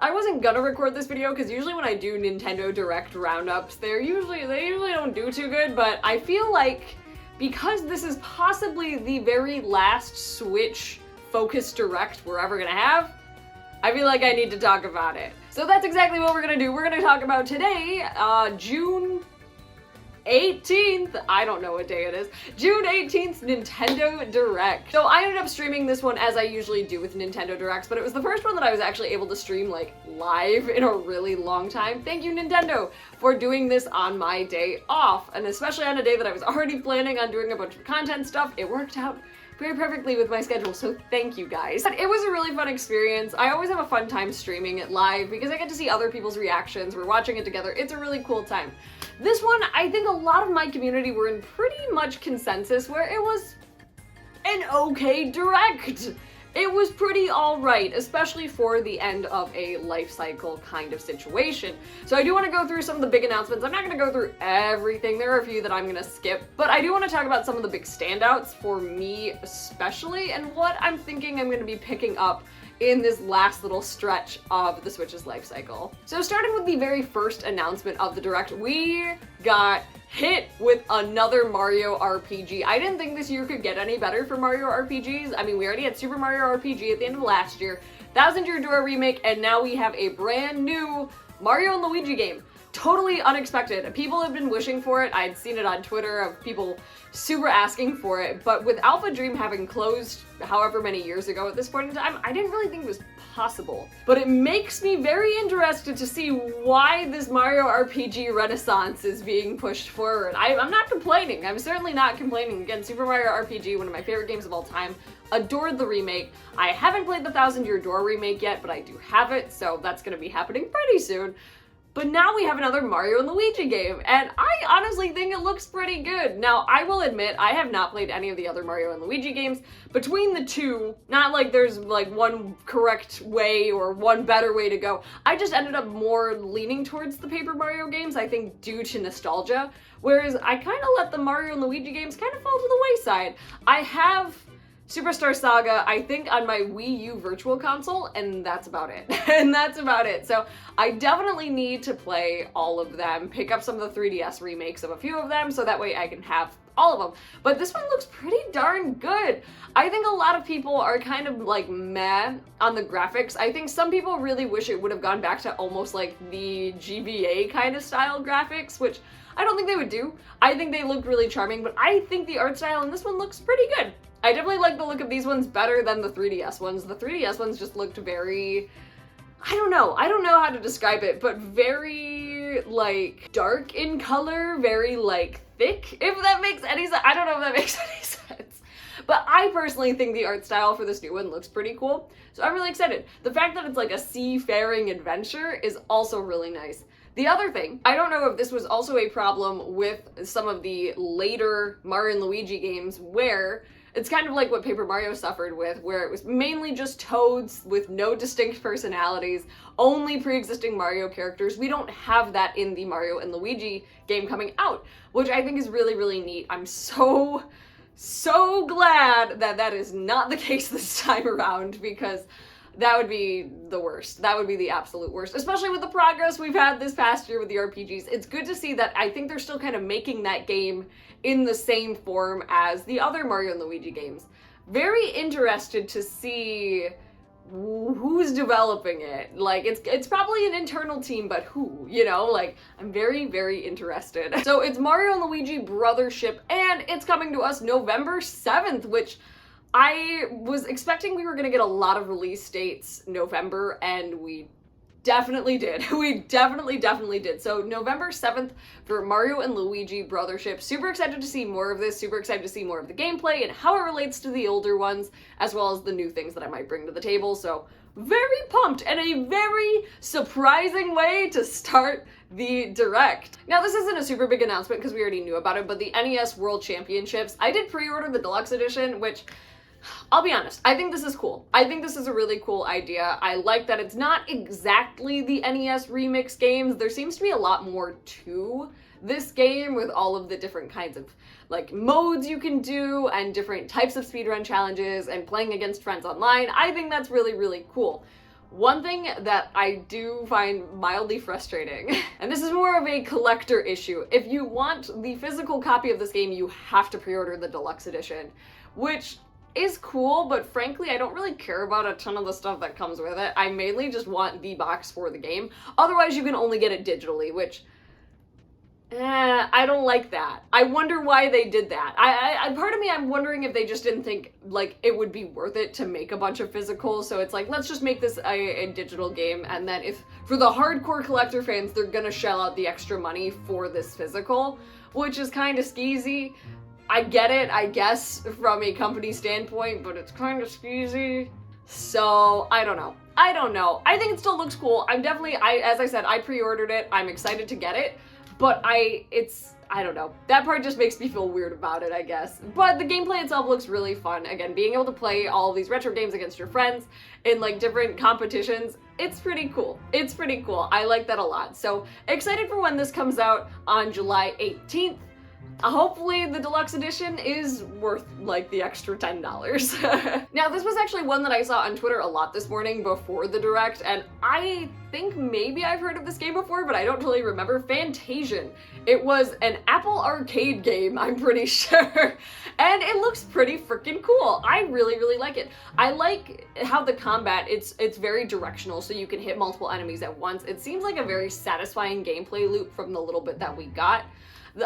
I wasn't gonna record this video because usually when I do Nintendo Direct roundups, they usually don't do too good, but I feel like because this is possibly the very last Switch focused Direct we're ever gonna have, I feel like I need to talk about it. So that's exactly what we're gonna do. We're gonna talk about today, June 18th, I don't know what day it is, June 18th, Nintendo Direct. So I ended up streaming this one as I usually do with Nintendo Directs, but it was the first one that I was actually able to stream like live in a really long time. Thank you, Nintendo, for doing this on my day off, and especially on a day that I was already planning on doing a bunch of content stuff. It worked out very perfectly with my schedule, so thank you guys. But it was a really fun experience. I always have a fun time streaming it live because I get to see other people's reactions. We're watching it together. It's a really cool time. This one, I think a lot of my community were in pretty much consensus where it was an okay Direct. It was pretty alright, especially for the end of a life cycle kind of situation. So I do want to go through some of the big announcements. I'm not going to go through everything. There are a few that I'm going to skip, but I do want to talk about some of the big standouts for me especially, and what I'm thinking I'm going to be picking up in this last little stretch of the Switch's life cycle. So starting with the very first announcement of the Direct, we got hit with another Mario RPG. I didn't think this year could get any better for Mario RPGs. I mean, we already had Super Mario RPG at the end of last year, Thousand Year Door remake, and now we have a brand new Mario and Luigi game. Totally unexpected. People have been wishing for it. I'd seen it on Twitter of people super asking for it, but with Alpha Dream having closed however many years ago at this point in time, I didn't really think it was possible. But it makes me very interested to see why this Mario RPG renaissance is being pushed forward. I'm not complaining. I'm certainly not complaining. Again, Super Mario RPG, one of my favorite games of all time. Adored the remake. I haven't played the Thousand Year Door remake yet, but I do have it, so that's gonna be happening pretty soon. But now we have another Mario and Luigi game, and I honestly think it looks pretty good. Now, I will admit, I have not played any of the other Mario and Luigi games. Between the two, not like there's like one correct way or one better way to go. I just ended up more leaning towards the Paper Mario games, I think due to nostalgia, whereas I kind of let the Mario and Luigi games kind of fall to the wayside. I have Superstar Saga, I think, on my Wii U Virtual Console, and that's about it. And that's about it. So I definitely need to play all of them, pick up some of the 3DS remakes of a few of them, so that way I can have all of them. But this one looks pretty darn good. I think a lot of people are kind of like meh on the graphics. I think some people really wish it would have gone back to almost like the GBA kind of style graphics, which I don't think they would do. I think they look really charming, but I think the art style in this one looks pretty good. I definitely like the look of these ones better than the 3DS ones. The 3DS ones just looked very, I don't know how to describe it, but very like dark in color, very like thick, if that makes any sense. I don't know if that makes any sense. But I personally think the art style for this new one looks pretty cool, so I'm really excited. The fact that it's like a seafaring adventure is also really nice. The other thing, I don't know if this was also a problem with some of the later Mario and Luigi games where it's kind of like what Paper Mario suffered with, where it was mainly just toads with no distinct personalities, only pre-existing Mario characters. We don't have that in the Mario and Luigi game coming out, which I think is really, really neat. I'm so glad that that is not the case this time around, because that would be the worst. That would be the absolute worst, especially with the progress we've had this past year with the RPGs. It's good to see that I think they're still kind of making that game in the same form as the other Mario and Luigi games. Very interested to see who's developing it. Like, it's probably an internal team, but who, you know? Like, I'm very, very interested. So it's Mario and Luigi Brothership, and it's coming to us November 7th, which I was expecting we were gonna get a lot of release dates November, and we definitely did. We definitely did. So November 7th for Mario and Luigi Brothership. Super excited to see more of this, super excited to see more of the gameplay and how it relates to the older ones, as well as the new things that I might bring to the table. So very pumped, and a very surprising way to start the Direct. Now, this isn't a super big announcement because we already knew about it, but the NES World Championships, I did pre-order the deluxe edition, which, I'll be honest, I think this is cool. I think this is a really cool idea. I like that it's not exactly the NES remix games. There seems to be a lot more to this game with all of the different kinds of like modes you can do and different types of speedrun challenges and playing against friends online. I think that's really, really cool. One thing that I do find mildly frustrating, and this is more of a collector issue, if you want the physical copy of this game, you have to pre-order the deluxe edition, which is cool, but frankly, I don't really care about a ton of the stuff that comes with it. I mainly just want the box for the game. Otherwise, you can only get it digitally, which I don't like that. I wonder why they did that. Part of me, I'm wondering if they just didn't think, like, it would be worth it to make a bunch of physicals, so it's like, let's just make this a digital game, and then if, for the hardcore collector fans, they're gonna shell out the extra money for this physical, which is kind of skeezy. I get it, I guess, from a company standpoint, but it's kind of skeezy. So, I don't know. I think it still looks cool. I'm definitely, as I said, I pre-ordered it. I'm excited to get it. But I don't know. That part just makes me feel weird about it, I guess. But the gameplay itself looks really fun. Again, being able to play all of these retro games against your friends in like different competitions, it's pretty cool. It's pretty cool. I like that a lot. So excited for when this comes out on July 18th. Hopefully the deluxe edition is worth like the extra $10. Now this was actually one that I saw on Twitter a lot this morning before the direct, and I think maybe I've heard of this game before, but I don't really remember. Fantasian. It was an Apple Arcade game, I'm pretty sure, and it looks pretty freaking cool. I really, really like it. I like how the combat, it's very directional, so you can hit multiple enemies at once. It seems like a very satisfying gameplay loop from the little bit that we got.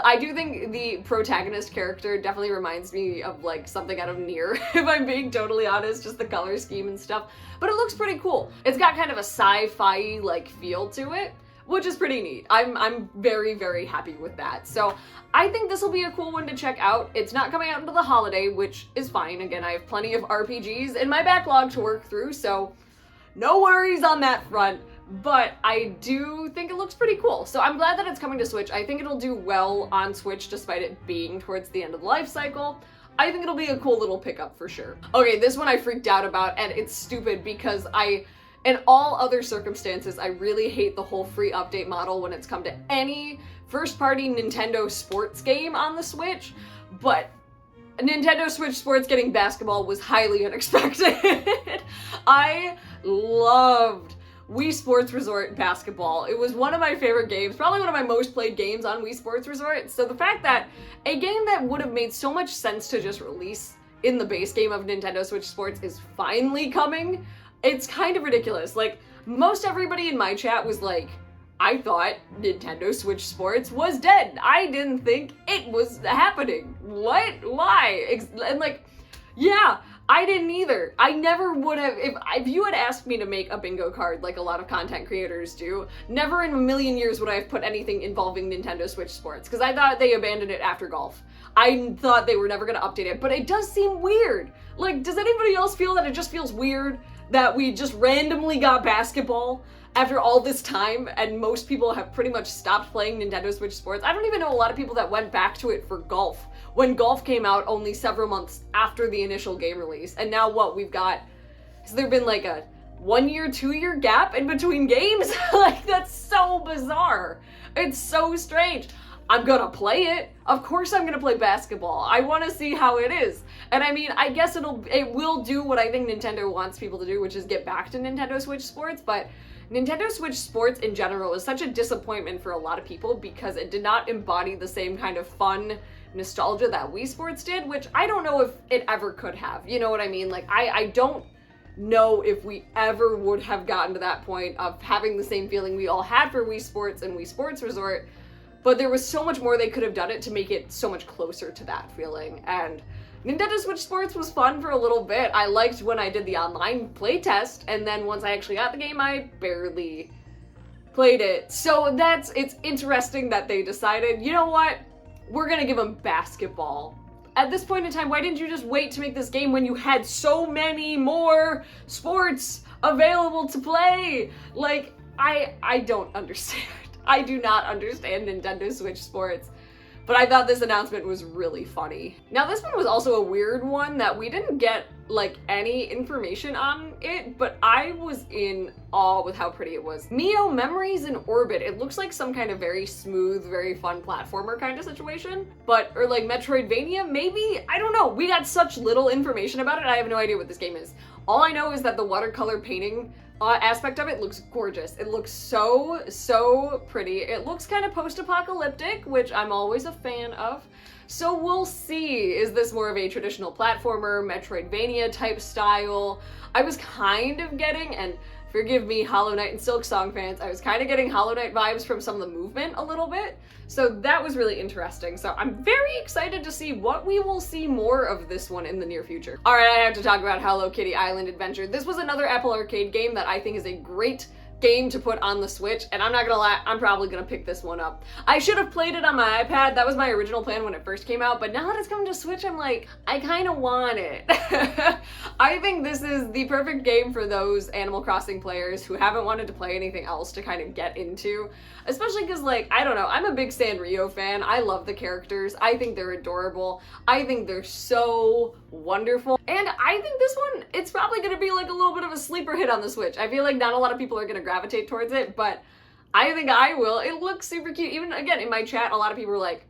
I do think the protagonist character definitely reminds me of like something out of Nier, if I'm being totally honest, just the color scheme and stuff. But it looks pretty cool. It's got kind of a sci-fi like feel to it, which is pretty neat. I'm very, very happy with that. So I think this will be a cool one to check out. It's not coming out until the holiday, which is fine. Again, I have plenty of RPGs in my backlog to work through, so no worries on that front. But I do think it looks pretty cool. So I'm glad that it's coming to Switch. I think it'll do well on Switch despite it being towards the end of the life cycle. I think it'll be a cool little pickup for sure. Okay, this one I freaked out about, and it's stupid because in all other circumstances, I really hate the whole free update model when it's come to any first-party Nintendo sports game on the Switch, but Nintendo Switch Sports getting basketball was highly unexpected. I loved Wii Sports Resort basketball. It was one of my favorite games, probably one of my most played games on Wii Sports Resort. So the fact that a game that would have made so much sense to just release in the base game of Nintendo Switch Sports is finally coming, it's kind of ridiculous. Like, most everybody in my chat was like, I thought Nintendo Switch Sports was dead. I didn't think it was happening. What? Why? And like, yeah, I didn't either. I never would have, if you had asked me to make a bingo card like a lot of content creators do, never in a million years would I have put anything involving Nintendo Switch Sports, because I thought they abandoned it after golf. I thought they were never going to update it, but it does seem weird. Like, does anybody else feel that it just feels weird that we just randomly got basketball after all this time, and most people have pretty much stopped playing Nintendo Switch Sports? I don't even know a lot of people that went back to it for golf, when golf came out only several months after the initial game release. And now what we've got, has there been like a 1 year, 2 year gap in between games? Like, that's so bizarre. It's so strange. I'm gonna play it. Of course I'm gonna play basketball. I wanna see how it is. And I mean, I guess it will do what I think Nintendo wants people to do, which is get back to Nintendo Switch Sports, but Nintendo Switch Sports in general is such a disappointment for a lot of people because it did not embody the same kind of fun nostalgia that Wii Sports did, which I don't know if it ever could have. You know what I mean? Like, I don't know if we ever would have gotten to that point of having the same feeling we all had for Wii Sports and Wii Sports Resort, but there was so much more they could have done it to make it so much closer to that feeling. And Nintendo Switch Sports was fun for a little bit. I liked when I did the online playtest, and then once I actually got the game, I barely played it. So it's interesting that they decided, you know what, we're gonna give them basketball. At this point in time, why didn't you just wait to make this game when you had so many more sports available to play? Like, I don't understand. I do not understand Nintendo Switch Sports. But I thought this announcement was really funny. Now, this one was also a weird one that we didn't get like any information on it, but I was in awe with how pretty it was. Mio Memories in Orbit. It looks like some kind of very smooth, very fun platformer kind of situation, or like Metroidvania, maybe? I don't know. We got such little information about it. I have no idea what this game is. All I know is that the watercolor painting aspect of it looks gorgeous. It looks so, so pretty. It looks kind of post-apocalyptic, which I'm always a fan of. So we'll see. Is this more of a traditional platformer, Metroidvania type style? I was kind of getting, and forgive me, Hollow Knight and Silksong fans, I was kind of getting Hollow Knight vibes from some of the movement a little bit. So that was really interesting. So I'm very excited to see what we will see more of this one in the near future. All right, I have to talk about Hello Kitty Island Adventure. This was another Apple Arcade game that I think is a great game to put on the Switch, and I'm not gonna lie, I'm probably gonna pick this one up. I should have played it on my iPad. That was my original plan when it first came out, but now that it's coming to Switch, I'm like, I kind of want it. I think this is the perfect game for those Animal Crossing players who haven't wanted to play anything else to kind of get into, especially because, like, I don't know, I'm a big Sanrio fan. I love the characters. I think they're adorable. I think they're so wonderful, and I think this one, it's probably gonna be like a little bit of a sleeper hit on the Switch. I feel like not a lot of people are gonna gravitate towards it, but I think I will. It looks super cute. Even again in my chat, a lot of people were like,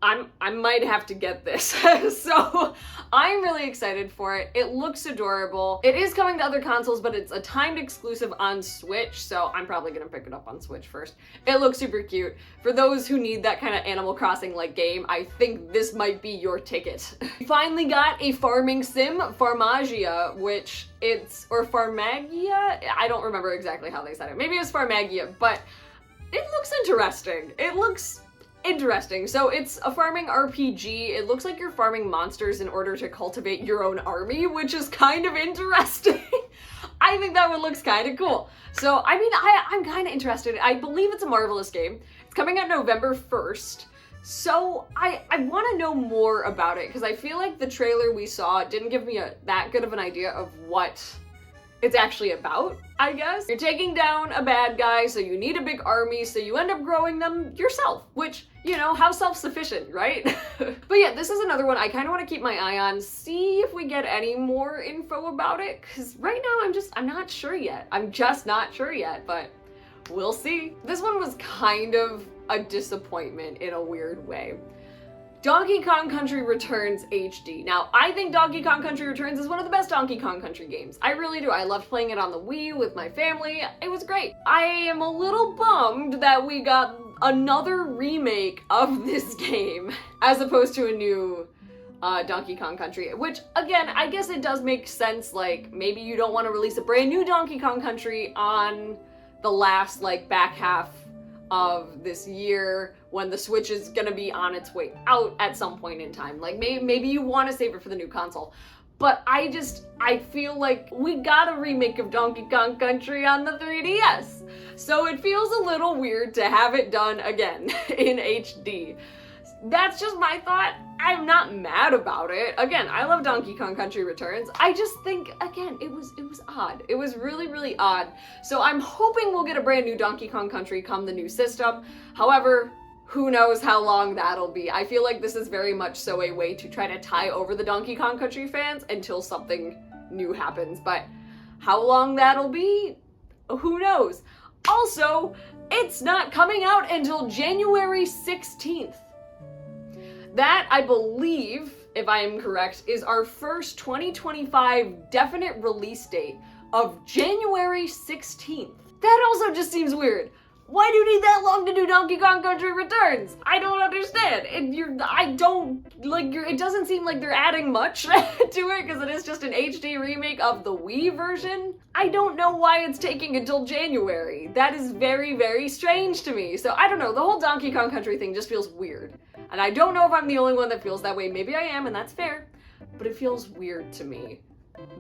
I might have to get this. So I'm really excited for it. It looks adorable. It is coming to other consoles, but it's a timed exclusive on Switch, so I'm probably gonna pick it up on Switch first. It looks super cute. For those who need that kind of Animal Crossing-like game, I think this might be your ticket. We finally got a farming sim, Farmagia, which or Farmagia? I don't remember exactly how they said it. Maybe it was Farmagia, but it looks interesting. It looks interesting. So it's a farming RPG. It looks like you're farming monsters in order to cultivate your own army, which is kind of interesting. I think that one looks kind of cool. So, I mean, I'm kind of interested. I believe it's a Marvelous game. It's coming out November 1st. So I want to know more about it because I feel like the trailer we saw didn't give me that good of an idea of what it's actually about, I guess. You're taking down a bad guy, so you need a big army, so you end up growing them yourself, which, you know, how self-sufficient, right? But yeah, this is another one I kind of want to keep my eye on, see if we get any more info about it, because right now I'm not sure yet. I'm just not sure yet, but we'll see. This one was kind of a disappointment in a weird way. Donkey Kong Country Returns HD. Now, I think Donkey Kong Country Returns is one of the best Donkey Kong Country games. I really do. I loved playing it on the Wii with my family. It was great. I am a little bummed that we got another remake of this game as opposed to a new Donkey Kong Country, which, again, I guess it does make sense. Like, maybe you don't want to release a brand new Donkey Kong Country on the last, like, back half of this year when the Switch is gonna be on its way out at some point in time. Like, maybe you want to save it for the new console. But I feel like we got a remake of Donkey Kong Country on the 3DS. So it feels a little weird to have it done again in HD. That's just my thought. I'm not mad about it. Again, I love Donkey Kong Country Returns. I just think, again, it was odd. It was really, really odd. So I'm hoping we'll get a brand new Donkey Kong Country come the new system. However, who knows how long that'll be. I feel like this is very much so a way to try to tie over the Donkey Kong Country fans until something new happens. But how long that'll be, who knows? Also, it's not coming out until January 16th. That, I believe, if I am correct, is our first 2025 definite release date of January 16th. That also just seems weird. Why do you need that long to do Donkey Kong Country Returns? I don't understand. It doesn't seem like they're adding much to it because it is just an HD remake of the Wii version. I don't know why it's taking until January. That is very, very strange to me. So I don't know, the whole Donkey Kong Country thing just feels weird. And I don't know if I'm the only one that feels that way. Maybe I am, and that's fair. But it feels weird to me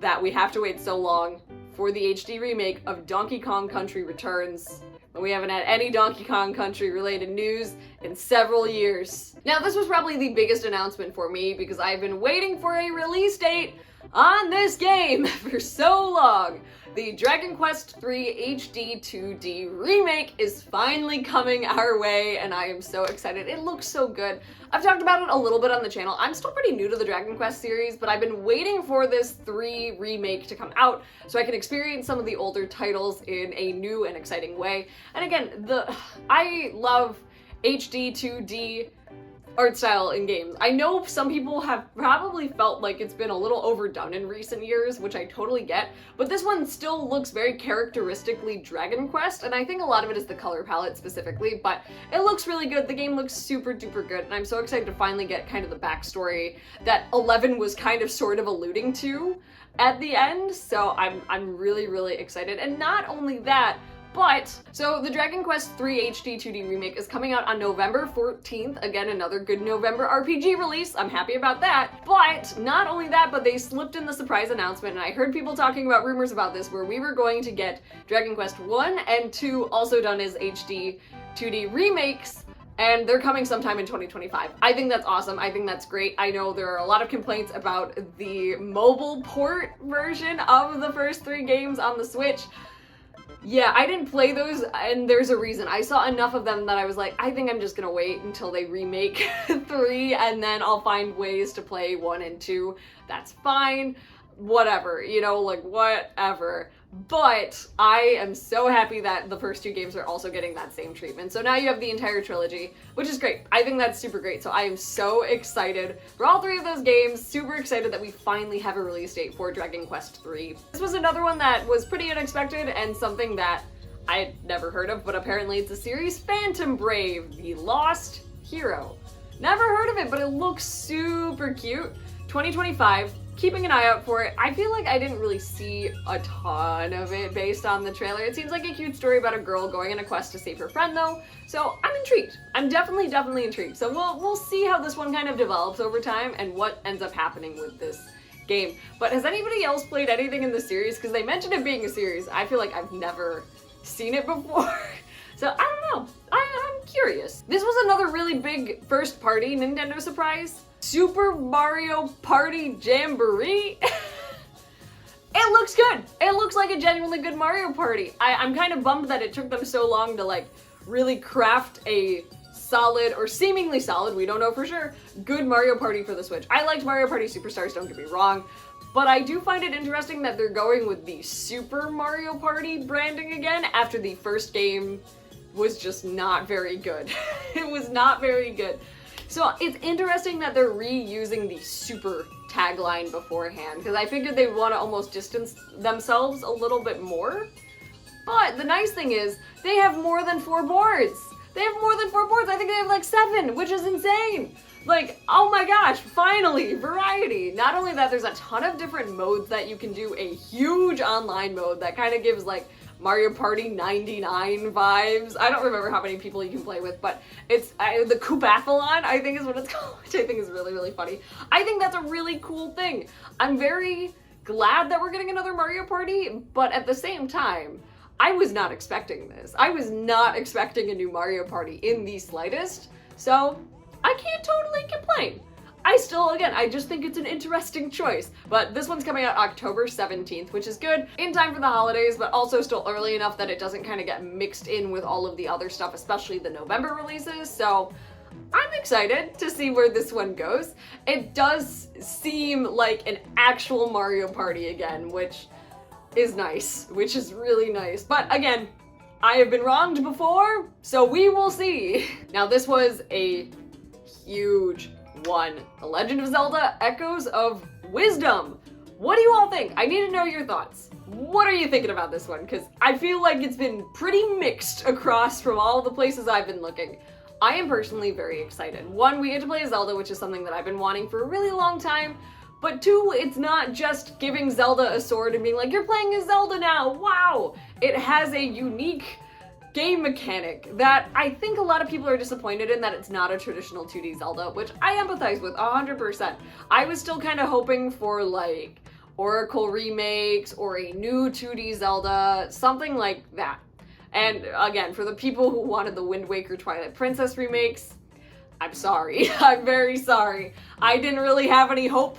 that we have to wait so long for the HD remake of Donkey Kong Country Returns when we haven't had any Donkey Kong Country related news in several years. Now, this was probably the biggest announcement for me because I've been waiting for a release date on this game for so long. The Dragon Quest III HD 2D remake is finally coming our way, and I am so excited. It looks so good. I've talked about it a little bit on the channel. I'm still pretty new to the Dragon Quest series, but I've been waiting for this 3 remake to come out so I can experience some of the older titles in a new and exciting way. And again, I love HD 2D art style in games. I know some people have probably felt like it's been a little overdone in recent years, which I totally get, but this one still looks very characteristically Dragon Quest, and I think a lot of it is the color palette specifically, but it looks really good. The game looks super duper good, and I'm so excited to finally get kind of the backstory that 11 was kind of sort of alluding to at the end, so I'm really, really excited. And not only that, but, so the Dragon Quest III HD 2D remake is coming out on November 14th. Again, another good November RPG release. I'm happy about that. But not only that, but they slipped in the surprise announcement, and I heard people talking about rumors about this, where we were going to get Dragon Quest 1 and 2 also done as HD 2D remakes, and they're coming sometime in 2025. I think that's awesome. I think that's great. I know there are a lot of complaints about the mobile port version of the first 3 games on the Switch. Yeah, I didn't play those, and there's a reason. I saw enough of them that I was like, I think I'm just gonna wait until they remake 3, and then I'll find ways to play 1 and 2. That's fine. Whatever, you know, like, whatever. But I am so happy that the first 2 games are also getting that same treatment. So now you have the entire trilogy, which is great. I think that's super great. So I am so excited for all 3 of those games. Super excited that we finally have a release date for Dragon Quest III. This was another one that was pretty unexpected and something that I had never heard of, but apparently it's a series, Phantom Brave, the Lost Hero. Never heard of it, but it looks super cute. 2025. Keeping an eye out for it. I feel like I didn't really see a ton of it based on the trailer. It seems like a cute story about a girl going on a quest to save her friend though, so I'm intrigued. I'm definitely intrigued. So we'll see how this one kind of develops over time and what ends up happening with this game. But has anybody else played anything in the series? Because they mentioned it being a series. I feel like I've never seen it before. So I don't know. I'm curious. This was another really big first party Nintendo surprise. Super Mario Party Jamboree. It looks good. It looks like a genuinely good Mario Party. I'm kind of bummed that it took them so long to like really craft a solid, or seemingly solid, we don't know for sure, good Mario Party for the Switch. I liked Mario Party Superstars, don't get me wrong, but I do find it interesting that they're going with the Super Mario Party branding again after the first game was just not very good. It was not very good. So it's interesting that they're reusing the super tagline beforehand, because I figured they want to almost distance themselves a little bit more. But the nice thing is, they have more than 4 boards. They have more than 4 boards. I think they have like 7, which is insane. Like, oh my gosh, finally, variety. Not only that, there's a ton of different modes that you can do, a huge online mode that kind of gives like Mario Party 99 vibes. I don't remember how many people you can play with, but it's the Koopathon, I think is what it's called, which I think is really, really funny. I think that's a really cool thing. I'm very glad that we're getting another Mario Party, but at the same time, I was not expecting this. I was not expecting a new Mario Party in the slightest, so I can't totally complain. I just think it's an interesting choice. But this one's coming out October 17th, which is good, in time for the holidays, but also still early enough that it doesn't kind of get mixed in with all of the other stuff, especially the November releases, so I'm excited to see where this one goes. It does seem like an actual Mario Party again, which is nice, which is really nice. But again, I have been wronged before, so we will see. Now this was a huge one. The Legend of Zelda Echoes of Wisdom. What do you all think? I need to know your thoughts. What are you thinking about this one? Because I feel like it's been pretty mixed across from all the places I've been looking. I am personally very excited. 1, we get to play Zelda, which is something that I've been wanting for a really long time. But 2, it's not just giving Zelda a sword and being like, you're playing as Zelda now, wow! It has a unique game mechanic that I think a lot of people are disappointed in, that it's not a traditional 2D Zelda, which I empathize with 100%. I was still kind of hoping for like Oracle remakes or a new 2D Zelda, something like that. And again, for the people who wanted the Wind Waker Twilight Princess remakes, I'm sorry. I'm very sorry. I didn't really have any hope,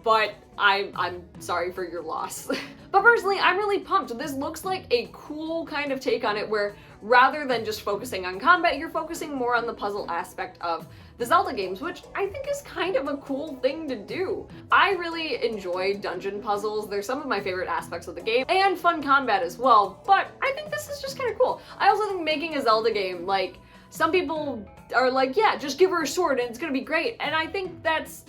but I'm sorry for your loss. But personally, I'm really pumped. This looks like a cool kind of take on it where rather than just focusing on combat, you're focusing more on the puzzle aspect of the Zelda games, which I think is kind of a cool thing to do. I really enjoy dungeon puzzles. They're some of my favorite aspects of the game, and fun combat as well, but I think this is just kind of cool. I also think making a Zelda game, like, Some people are like, yeah, just give her a sword and it's gonna be great. And I think that's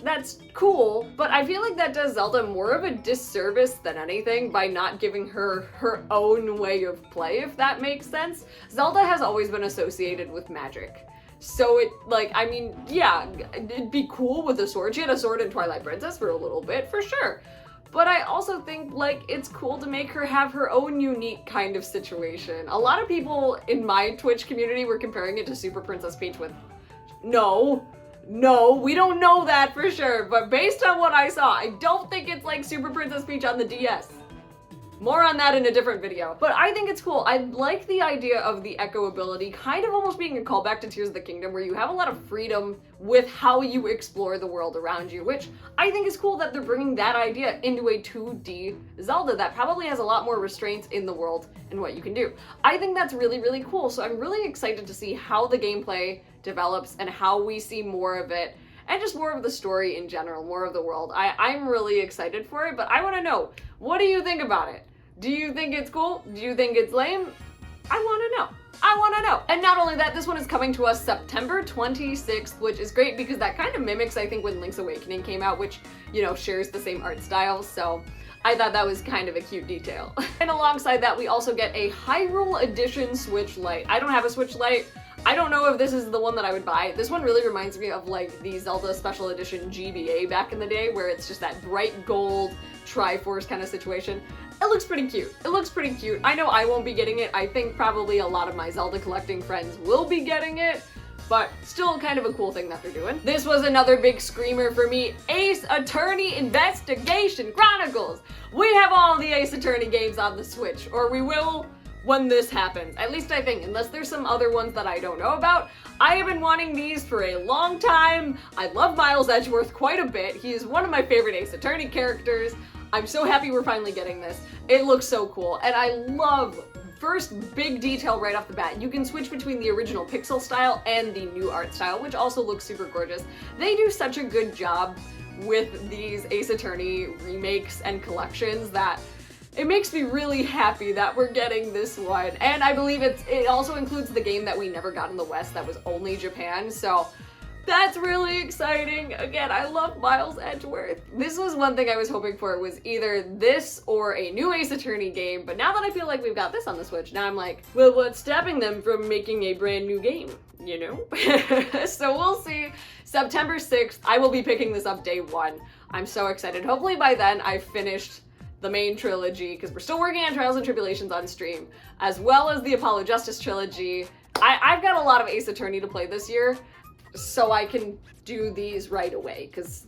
cool, but I feel like that does Zelda more of a disservice than anything by not giving her her own way of play, if that makes sense. Zelda has always been associated with magic. So it, like, I mean, yeah, it'd be cool with a sword. She had a sword in Twilight Princess for a little bit, for sure. But I also think, like, it's cool to make her have her own unique kind of situation. A lot of people in my Twitch community were comparing it to Super Princess Peach with... No, we don't know that for sure, but based on what I saw, I don't think it's like Super Princess Peach on the DS. More on that in a different video. But I think it's cool. I like the idea of the Echo ability kind of almost being a callback to Tears of the Kingdom, where you have a lot of freedom with how you explore the world around you, which I think is cool that they're bringing that idea into a 2D Zelda that probably has a lot more restraints in the world and what you can do. I think that's really, really cool. So I'm really excited to see how the gameplay develops and how we see more of it. And just more of the story in general, more of the world. I'm really excited for it, but I want to know, what do you think about it? Do you think it's cool? Do you think it's lame? I want to know. I want to know. And not only that, this one is coming to us September 26th, which is great because that kind of mimics, I think, when Link's Awakening came out, which, you know, shares the same art style. So I thought that was kind of a cute detail. And alongside that, we also get a Hyrule Edition Switch Lite. I don't have a Switch Lite. I don't know if this is the one that I would buy. This one really reminds me of like the Zelda Special Edition GBA back in the day, where it's just that bright gold Triforce kind of situation. It looks pretty cute. It looks pretty cute. I know I won't be getting it. I think probably a lot of my Zelda collecting friends will be getting it, but still kind of a cool thing that they're doing. This was another big screamer for me. Ace Attorney Investigation Chronicles. We have all the Ace Attorney games on the Switch, or we will when this happens. At least I think, unless there's some other ones that I don't know about. I have been wanting these for a long time. I love Miles Edgeworth quite a bit. He is one of my favorite Ace Attorney characters. I'm so happy we're finally getting this. It looks so cool, and I love, first big detail right off the bat, you can switch between the original pixel style and the new art style, which also looks super gorgeous. They do such a good job with these Ace Attorney remakes and collections that it makes me really happy that we're getting this one. And I believe it also includes the game that we never got in the West that was only Japan, so that's really exciting. Again, I love Miles Edgeworth. This was one thing I was hoping for, was either this or a new Ace Attorney game, but now that I feel like we've got this on the Switch, now I'm like, well, what's stopping them from making a brand new game, you know? So we'll see. September 6th, I will be picking this up day one. I'm so excited. Hopefully by then I've finished the main trilogy, because we're still working on Trials and Tribulations on stream, as well as the Apollo Justice trilogy. I've got a lot of Ace Attorney to play this year, so I can do these right away, because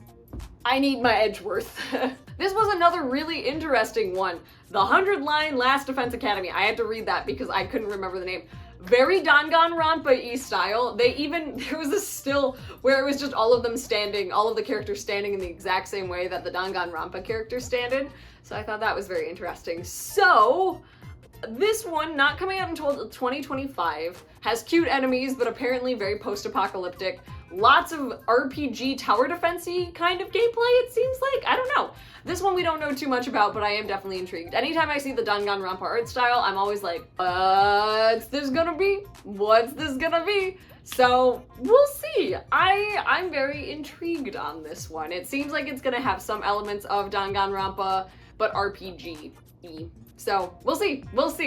I need my Edgeworth. This was another really interesting one. The 100-line Last Defense Academy. I had to read that because I couldn't remember the name. Very Danganronpa-y style. There was a still where it was just all of them standing, all of the characters standing in the exact same way that the Danganronpa characters standed. So I thought that was very interesting. So this one, not coming out until 2025, has cute enemies, but apparently very post-apocalyptic. Lots of RPG tower defense-y kind of gameplay, it seems like. I don't know. This one we don't know too much about, but I am definitely intrigued. Anytime I see the Danganronpa art style, I'm always like, what's this gonna be? What's this gonna be? So we'll see. I'm very intrigued on this one. It seems like it's gonna have some elements of Danganronpa, but RPG-y. So we'll see.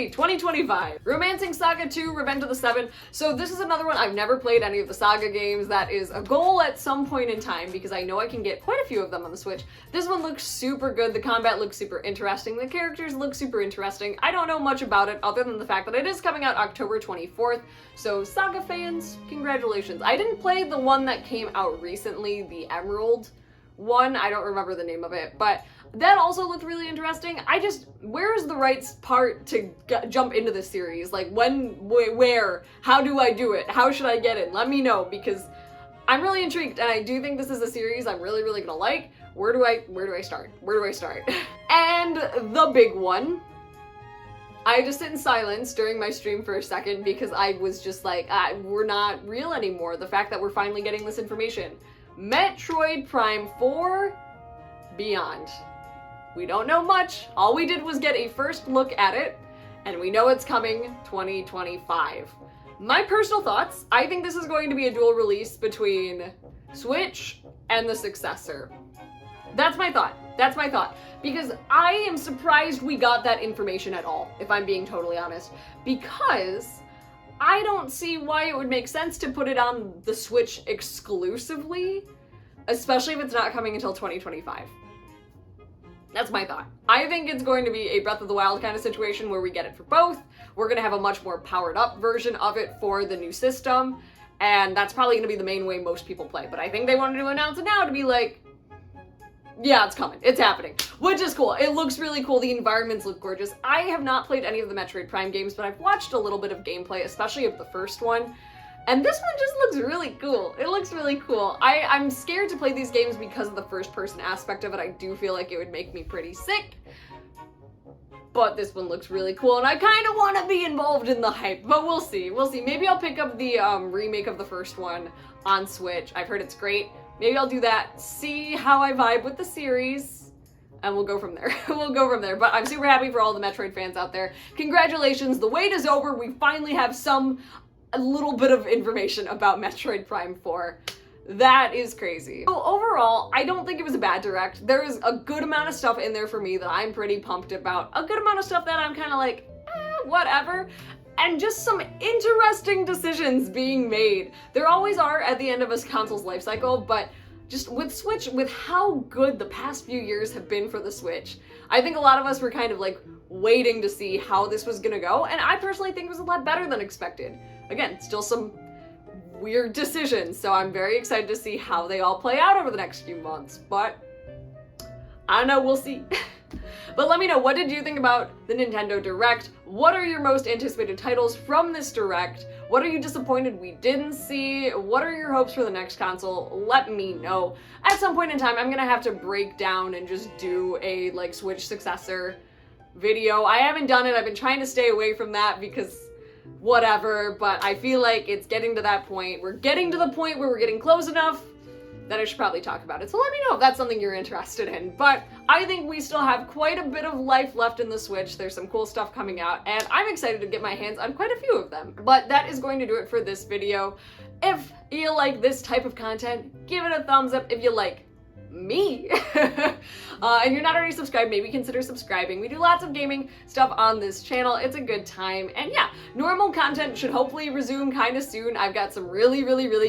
2025. Romancing Saga 2, Revenge of the Seven. So this is another one. I've never played any of the Saga games. That is a goal at some point in time, because I know I can get quite a few of them on the Switch. This one looks super good. The combat looks super interesting. The characters look super interesting. I don't know much about it other than the fact that it is coming out October 24th. So Saga fans, congratulations. I didn't play the one that came out recently, the Emerald one. I don't remember the name of it, but that also looked really interesting. Where is the right part to jump into this series? Like when, where, how do I do it? How should I get in? Let me know, because I'm really intrigued, and I do think this is a series I'm really, really gonna like. Where do I start? And the big one, I just sit in silence during my stream for a second because I was just like, we're not real anymore. The fact that we're finally getting this information. Metroid Prime 4 Beyond. We don't know much. All we did was get a first look at it, and we know it's coming 2025. My personal thoughts, I think this is going to be a dual release between Switch and the successor. That's my thought. That's my thought. Because I am surprised we got that information at all, if I'm being totally honest. Because I don't see why it would make sense to put it on the Switch exclusively, especially if it's not coming until 2025. That's my thought. I think it's going to be a Breath of the Wild kind of situation where we get it for both. We're going to have a much more powered up version of it for the new system, and that's probably going to be the main way most people play. But I think they wanted to announce it now to be like, yeah, it's coming. It's happening. Which is cool. It looks really cool. The environments look gorgeous. I have not played any of the Metroid Prime games, but I've watched a little bit of gameplay, especially of the first one. And this one just looks really cool. It looks really cool. I'm scared to play these games because of the first-person aspect of it. I do feel like it would make me pretty sick. But this one looks really cool, and I kind of want to be involved in the hype. But we'll see. We'll see. Maybe I'll pick up the remake of the first one on Switch. I've heard it's great. Maybe I'll do that, see how I vibe with the series, and we'll go from there. We'll go from there. But I'm super happy for all the Metroid fans out there. Congratulations. The wait is over. We finally have a little bit of information about Metroid Prime 4. That is crazy. So overall, I don't think it was a bad direct. There is a good amount of stuff in there for me that I'm pretty pumped about. A good amount of stuff that I'm kind of like, whatever. And just some interesting decisions being made. There always are at the end of a console's life cycle, but just with Switch, with how good the past few years have been for the Switch, I think a lot of us were kind of like waiting to see how this was gonna go, and I personally think it was a lot better than expected. Again, still some weird decisions, so I'm very excited to see how they all play out over the next few months, but I don't know, we'll see. But let me know, what did you think about the Nintendo Direct? What are your most anticipated titles from this Direct? What are you disappointed we didn't see? What are your hopes for the next console? Let me know. At some point in time, I'm gonna have to break down and just do a like Switch successor video. I haven't done it. I've been trying to stay away from that because whatever, but I feel like it's getting to that point. We're getting to the point where we're getting close enough that I should probably talk about it. So let me know if that's something you're interested in. But I think we still have quite a bit of life left in the Switch. There's some cool stuff coming out, and I'm excited to get my hands on quite a few of them. But that is going to do it for this video. If you like this type of content, give it a thumbs up. If you like me and you're not already subscribed, maybe consider subscribing. We do lots of gaming stuff on this channel. It's a good time, and yeah, normal content should hopefully resume kind of soon. I've got some really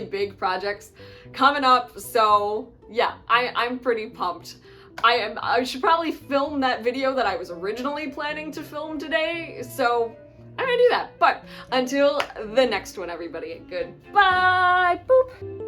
big projects coming up, so yeah, I'm pretty pumped. I should probably film that video that I was originally planning to film today, so I'm gonna do that. But until the next one, everybody, goodbye. Boop.